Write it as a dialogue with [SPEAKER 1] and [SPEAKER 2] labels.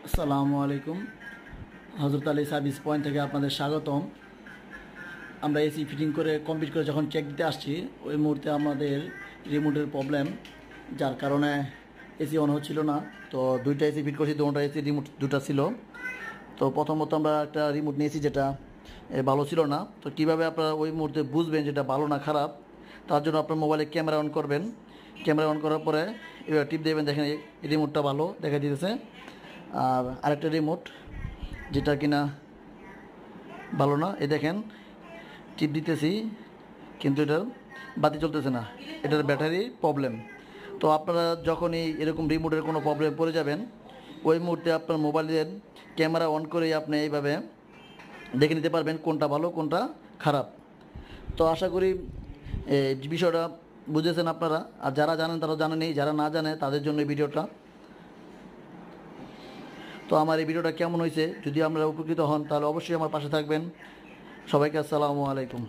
[SPEAKER 1] আসসালামু আলাইকুম। হযরত Ali service point থেকে আপনাদের স্বাগতম। আমরা এসি ফিটিং করে কমপ্লিট করে যখন চেক দিতে আসছি ওই মুহূর্তে আমাদের রিমোটের প্রবলেম, যার কারণে এসি অন হচ্ছিল না। তো দুইটা এসি ফিট করছি, দুটো এসি রিমোট দুটা ছিল। তো প্রথমত আমরা একটা রিমোট নিয়েছি যেটা ভালো ছিল না। তো কীভাবে আপনারা ওই মুহূর্তে বুঝবেন যেটা ভালো না খারাপ, তার জন্য আপনার মোবাইলে ক্যামেরা অন করবেন। ক্যামেরা অন করার পরে এবার টিপ দেবেন, দেখেন এই রিমোটটা ভালো দেখা দিতেছে। আর আরেকটা রিমোট যেটা কিনা ভালো না, এই দেখেন টিপ দিতেছি কিন্তু এটার বাতি চলতেছে না, এটার ব্যাটারি প্রবলেম। তো আপনারা যখনই এরকম রিমোটের কোনো প্রবলেম পড়ে যাবেন, ওই মুহূর্তে আপনার মোবাইলের ক্যামেরা অন করেই আপনি এইভাবে দেখে নিতে পারবেন কোনটা ভালো কোনটা খারাপ। তো আশা করি এই বিষয়টা বুঝেছেন আপনারা। আর যারা জানেন তারা জানেনই, যারা না জানে তাদের জন্য এই ভিডিওটা। তো আমার এই ভিডিওটা কেমন হয়েছে, যদি আপনারা উপকৃত হন তাহলে অবশ্যই আমার পাশে থাকবেন। সবাইকে আসসালামু আলাইকুম।